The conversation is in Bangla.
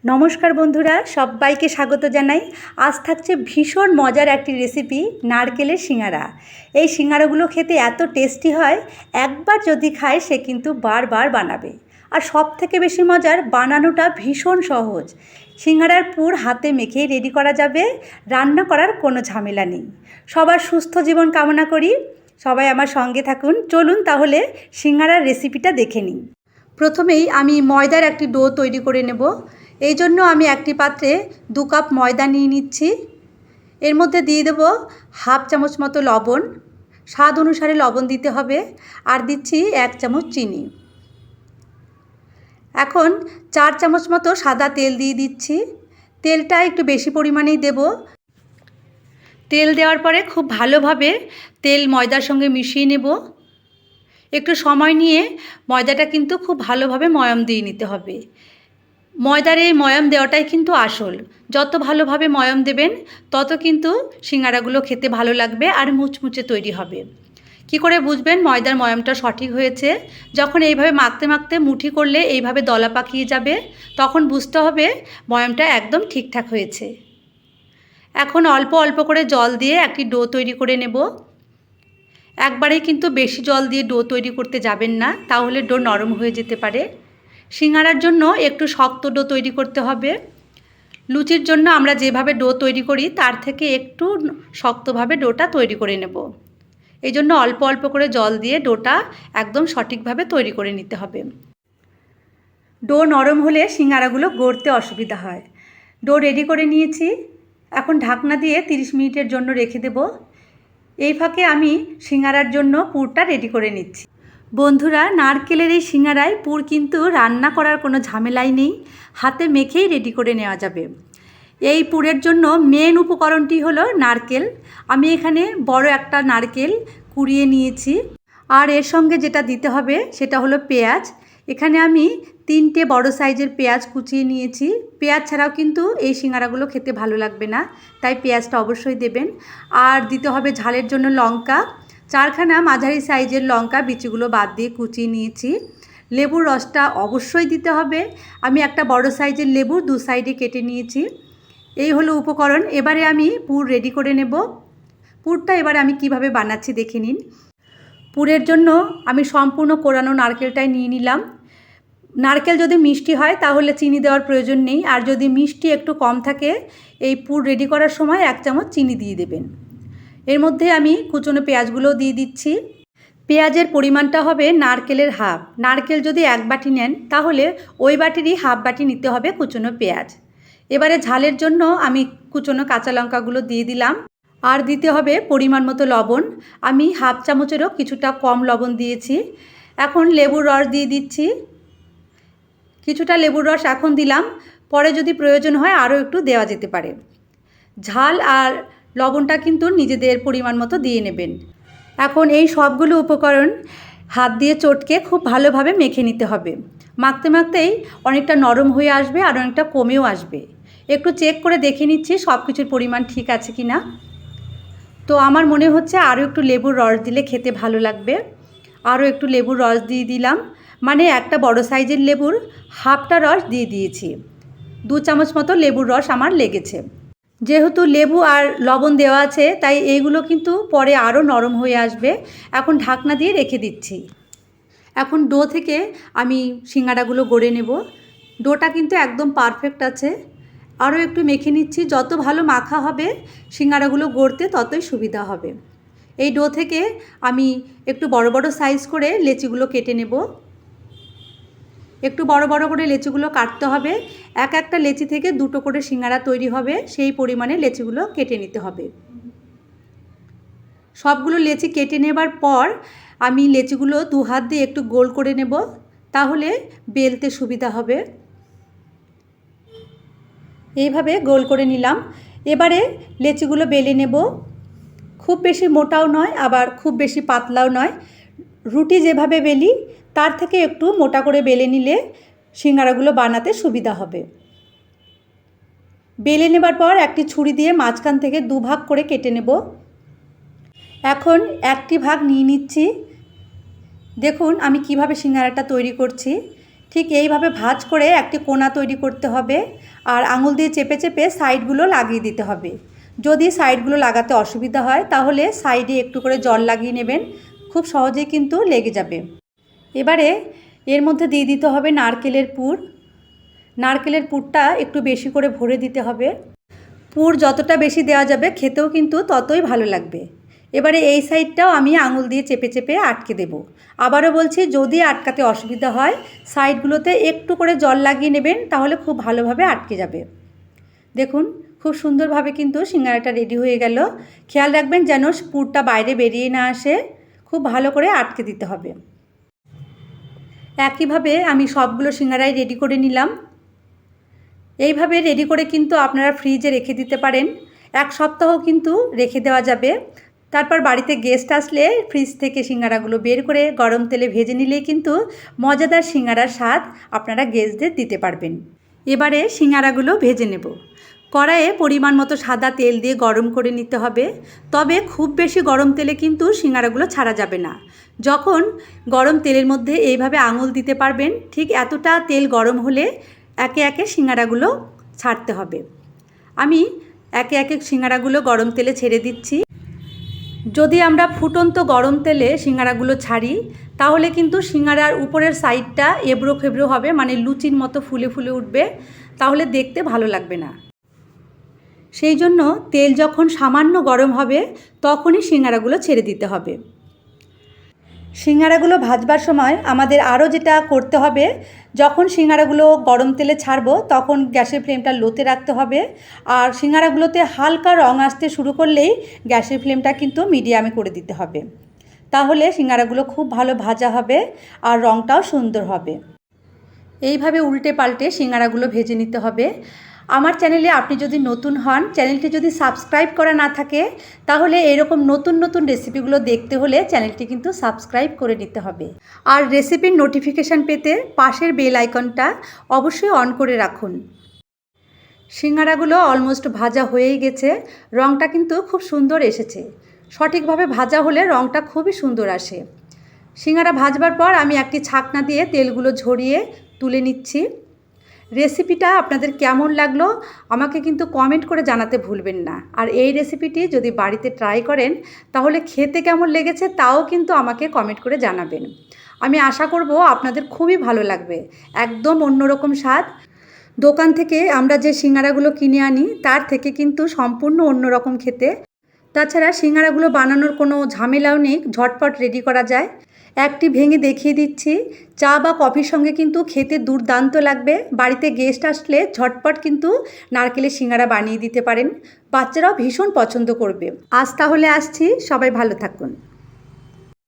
নমস্কার বন্ধুরা, সবাইকে স্বাগত জানাই। আজ থাকছে ভীষণ মজার একটি রেসিপি, নারকেলের সিঙ্গারা। এই সিঙ্গারাগুলো খেতে এত টেস্টি হয়, একবার যদি খায় সে কিন্তু বারবার বানাবে। আর সব থেকে বেশি মজার, বানানোটা ভীষণ সহজ। সিঙ্গারার পুর হাতে মেখে রেডি করা যাবে, রান্না করার কোনো ঝামেলা নেই। সবার সুস্থ জীবন কামনা করি। সবাই আমার সঙ্গে থাকুন। চলুন তাহলে সিঙ্গারার রেসিপিটা দেখে নিই। প্রথমেই আমি ময়দার একটি ডো তৈরি করে নেব। এই জন্য আমি একটি পাত্রে 2 কাপ ময়দা নিয়ে নিচ্ছি। এর মধ্যে দিয়ে দেব হাফ চামচ মতো লবণ, স্বাদ অনুসারে লবণ দিতে হবে, আর দিচ্ছি 1 চামচ চিনি। এখন 4 চামচ মতো সাদা তেল দিয়ে দিচ্ছি। তেলটা একটু বেশি পরিমাণেই দেব। তেল দেওয়ার পরে খুব ভালোভাবে তেল ময়দার সঙ্গে মিশিয়ে নেব। একটু সময় নিয়ে ময়দাটা কিন্তু খুব ভালোভাবে ময়াম দিয়ে নিতে হবে। ময়দার এই ময়াম দেওয়াটাই কিন্তু আসল। যত ভালোভাবে ময়াম দেবেন তত কিন্তু সিঙ্গারাগুলো খেতে ভালো লাগবে আর মুচমুচে তৈরি হবে। কি করে বুঝবেন ময়দার ময়ামটা সঠিক হয়েছে? যখন এইভাবে মাখতে মাখতে মুঠি করলে এইভাবে দলা পাকিয়ে যাবে, তখন বুঝতে হবে ময়ামটা একদম ঠিকঠাক হয়েছে। এখন অল্প অল্প করে জল দিয়ে একটি ডো তৈরি করে নেব। একবারেই কিন্তু বেশি জল দিয়ে ডো তৈরি করতে যাবেন না, তাহলে ডো নরম হয়ে যেতে পারে। সিঙ্গারার জন্য একটু শক্ত ডো তৈরি করতে হবে। লুচির জন্য আমরা যেভাবে ডো তৈরি করি তার থেকে একটু শক্তভাবে ডোটা তৈরি করে নেব। এই জন্য অল্প অল্প করে জল দিয়ে ডোটা একদম সঠিকভাবে তৈরি করে নিতে হবে। ডো নরম হলে সিঙ্গারাগুলো গড়তে অসুবিধা হয়। ডো রেডি করে নিয়েছি। এখন ঢাকনা দিয়ে 30 মিনিটের জন্য রেখে দেব। এই ফাঁকে আমি সিঙ্গারার জন্য পুরটা রেডি করে নিচ্ছি। বন্ধুরা, নারকেলের এই সিঙ্গারায় পুর কিন্তু রান্না করার কোনো ঝামেলাই নেই, হাতে মেখেই রেডি করে নেওয়া যাবে। এই পুরের জন্য মেন উপকরণটি হলো নারকেল। আমি এখানে বড় একটা নারকেল কুড়িয়ে নিয়েছি। আর এর সঙ্গে যেটা দিতে হবে সেটা হলো পেঁয়াজ। এখানে আমি 3টে বড় সাইজের পেঁয়াজ কুচিয়ে নিয়েছি। পেঁয়াজ ছাড়াও কিন্তু এই সিঙ্গারাগুলো খেতে ভালো লাগবে না, তাই পেঁয়াজটা অবশ্যই দেবেন। আর দিতে হবে ঝালের জন্য লঙ্কা। 4খানা মাঝারি সাইজের লঙ্কা বিচিগুলো বাদ দিয়ে কুচিয়ে নিয়েছি। লেবুর রসটা অবশ্যই দিতে হবে। আমি একটা বড় সাইজের লেবু 2 সাইডে কেটে নিয়েছি। এই হলো উপকরণ। এবারে আমি পুর রেডি করে নেব। পুরটা এবারে আমি কিভাবে বানাচ্ছি দেখে নিন। পুরের জন্য আমি সম্পূর্ণ কোরানো নারকেলটাই নিয়ে নিলাম। নারকেল যদি মিষ্টি হয় তাহলে চিনি দেওয়ার প্রয়োজন নেই, আর যদি মিষ্টি একটু কম থাকে এই পুর রেডি করার সময় 1 চামচ চিনি দিয়ে দেবেন। এর মধ্যে আমি কুচনো পেঁয়াজগুলোও দিয়ে দিচ্ছি। পেঁয়াজের পরিমাণটা হবে নারকেলের হাফ। নারকেল যদি 1 বাটি নেন তাহলে ওই বাটিরই হাফ বাটি নিতে হবে কুচনো পেঁয়াজ। এবারে ঝালের জন্য আমি কুচনো কাঁচা লঙ্কাগুলো দিয়ে দিলাম। আর দিতে হবে পরিমাণ মতো লবণ। আমি হাফ চামচেরও কিছুটা কম লবণ দিয়েছি। এখন লেবুর রস দিয়ে দিচ্ছি। কিছুটা লেবুর রস এখন দিলাম, পরে যদি প্রয়োজন হয় আরও একটু দেওয়া যেতে পারে। ঝাল আর লবণটা কিন্তু নিজেদের পরিমাণ মতো দিয়ে নেবেন। এখন এই সবগুলো উপকরণ হাত দিয়ে চটকে খুব ভালোভাবে মেখে নিতে হবে। মাখতে মাখতেই অনেকটা নরম হয়ে আসবে আর অনেকটা কমেও আসবে। একটু চেক করে দেখে নিচ্ছি সব কিছুর পরিমাণ ঠিক আছে কি না। তো আমার মনে হচ্ছে আরও একটু লেবুর রস দিলে খেতে ভালো লাগবে। আরও একটু লেবুর রস দিয়ে দিলাম, মানে একটা বড় সাইজের লেবুর হাফটা রস দিয়ে দিয়েছি। 2 চামচ মতো লেবুর রস আমার লেগেছে। যেহেতু লেবু আর লবণ দেওয়া আছে তাই এইগুলো কিন্তু পরে আরও নরম হয়ে আসবে। এখন ঢাকনা দিয়ে রেখে দিচ্ছি। এখন ডো থেকে আমি সিঙ্গারাগুলো গড়ে নেব। ডোটা কিন্তু একদম পারফেক্ট আছে। আরও একটু মেখে নিচ্ছি। যত ভালো মাখা হবে সিঙ্গারাগুলো গড়তে ততই সুবিধা হবে। এই ডো থেকে আমি একটু বড় বড় সাইজ করে লেচিগুলো কেটে নেব। একটু বড় বড় করে লেচিগুলো কাটতে হবে। একটা লেচি থেকে 2টো করে সিঙ্গারা তৈরি হবে, সেই পরিমাণে লেচিগুলো কেটে নিতে হবে। সবগুলো লেচি কেটে নেবার পর আমি লেচিগুলো 2 হাত দিয়ে একটু গোল করে নেব, তাহলে বেলতে সুবিধা হবে। এইভাবে গোল করে নিলাম। এবারে লেচিগুলো বেলে নেব। খুব বেশি মোটাও নয় আবার খুব বেশি পাতলাও নয়। রুটি যেভাবে বেলি তার থেকে একটু মোটা করে বেলে নিলে সিঙ্গারাগুলো বানাতে সুবিধা হবে। বেলে নেবার পর একটি ছুরি দিয়ে মাঝখান থেকে 2 ভাগ করে কেটে নেব। এখন একটি ভাগ নিয়ে নিচ্ছি। দেখুন আমি কিভাবে সিঙ্গারাটা তৈরি করছি। ঠিক এইভাবে ভাঁজ করে একটি কোনা তৈরি করতে হবে আর আঙুল দিয়ে চেপে চেপে সাইডগুলো লাগিয়ে দিতে হবে। যদি সাইডগুলো লাগাতে অসুবিধা হয় তাহলে সাইডে একটু করে জল লাগিয়ে নেবেন, খুব সহজেই কিন্তু লেগে যাবে। এবারে এর মধ্যে দিয়ে দিতে হবে নারকেলের পুর। নারকেলের পুরটা একটু বেশি করে ভরে দিতে হবে। পুর যতটা বেশি দেওয়া যাবে খেতেও কিন্তু ততই ভালো লাগবে। এবারে এই সাইডটাও আমি আঙুল দিয়ে চেপে চেপে আটকে দেব। আবারও বলছি, যদি আটকাতে অসুবিধা হয় সাইডগুলোতে একটু করে জল লাগিয়ে নেবেন, তাহলে খুব ভালোভাবে আটকে যাবে। দেখুন খুব সুন্দরভাবে কিন্তু সিঙ্গারাটা রেডি হয়ে গেল। খেয়াল রাখবেন যেন পুরটা বাইরে বেরিয়ে না আসে, খুব ভালো করে আটকে দিতে হবে। একইভাবে আমি সবগুলো সিঙ্গারাই রেডি করে নিলাম। এইভাবে রেডি করে কিন্তু আপনারা ফ্রিজে রেখে দিতে পারেন, 1 সপ্তাহ কিন্তু রেখে দেওয়া যাবে। তারপর বাড়িতে গেস্ট আসলে ফ্রিজ থেকে সিঙ্গারাগুলো বের করে গরম তেলে ভেজে নিলেই কিন্তু মজাদার সিঙ্গারার স্বাদ আপনারা গেস্টদের দিতে পারবেন। এবারে সিঙ্গারাগুলো ভেজে নেব। কড়াইয়ে পরিমাণ মতো সাদা তেল দিয়ে গরম করে নিতে হবে, তবে খুব বেশি গরম তেলে কিন্তু সিঙ্গারাগুলো ছাড়া যাবে না। যখন গরম তেলের মধ্যে এইভাবে আঙুল দিতে পারবেন, ঠিক এতটা তেল গরম হলে একে একে সিঙ্গারাগুলো ছাড়তে হবে। আমি একে একে সিঙ্গারাগুলো গরম তেলে ছেড়ে দিচ্ছি। যদি আমরা ফুটন্ত গরম তেলে সিঙ্গারাগুলো ছাড়ি তাহলে কিন্তু সিঙ্গারার উপরের সাইডটা এবড়ো খেবড়ো হবে, মানে লুচির মতো ফুলে ফুলে উঠবে, তাহলে দেখতে ভালো লাগবে না। সেই জন্য তেল যখন সামান্য গরম হবে তখনই সিঙ্গারাগুলো ছেড়ে দিতে হবে। সিঙ্গারাগুলো ভাজবার সময় আমাদের আরও যেটা করতে হবে, যখন সিঙ্গারাগুলো গরম তেলে ছাড়বো তখন গ্যাসের ফ্লেমটা লোতে রাখতে হবে। আর সিঙ্গারাগুলোতে হালকা রং আসতে শুরু করলেই গ্যাসের ফ্লেমটা কিন্তু মিডিয়ামে করে দিতে হবে, তাহলে সিঙ্গারাগুলো খুব ভালো ভাজা হবে আর রংটাও সুন্দর হবে। এইভাবে উল্টে পাল্টে সিঙ্গারাগুলো ভেজে নিতে হবে। আমার চ্যানেলে আপনি যদি নতুন হন, চ্যানেলটি যদি সাবস্ক্রাইব করা না থাকে, তাহলে এরকম নতুন নতুন রেসিপিগুলো দেখতে হলে চ্যানেলটি কিন্তু সাবস্ক্রাইব করে নিতে হবে। আর রেসিপির নোটিফিকেশান পেতে পাশের বেল আইকনটা অবশ্যই অন করে রাখুন। সিঙ্গারাগুলো অলমোস্ট ভাজা হয়েই গেছে, রংটা কিন্তু খুব সুন্দর এসেছে। সঠিকভাবে ভাজা হলে রংটা খুবই সুন্দর আসে। সিঙ্গারা ভাজবার পর আমি একটি ছাকনা দিয়ে তেলগুলো ঝরিয়ে তুলে নিচ্ছি। রেসিপিটা আপনাদের কেমন লাগলো আমাকে কিন্তু কমেন্ট করে জানাতে ভুলবেন না। আর এই রেসিপিটি যদি বাড়িতে ট্রাই করেন তাহলে খেতে কেমন লেগেছে তাও কিন্তু আমাকে কমেন্ট করে জানাবেন। আমি আশা করব আপনাদের খুবই ভালো লাগবে। একদম অন্যরকম স্বাদ। দোকান থেকে আমরা যে সিঙ্গারাগুলো কিনে আনি তার থেকে কিন্তু সম্পূর্ণ অন্যরকম খেতে। তাছাড়া সিঙ্গারাগুলো বানানোর কোনো ঝামেলাও নেই, ঝটপট রেডি করা যায়। একটি ভেঙে দেখিয়ে দিচ্ছি, চা বা কফির সঙ্গে কিন্তু খেতে দুর্দান্ত লাগবে। বাড়িতে গেস্ট আসলে ঝটপট কিন্তু নারকেলের সিঙ্গারা বানিয়ে দিতে পারেন, বাচ্চারাও ভীষণ পছন্দ করবে। আজ তাহলে আসছি, সবাই ভালো থাকুন।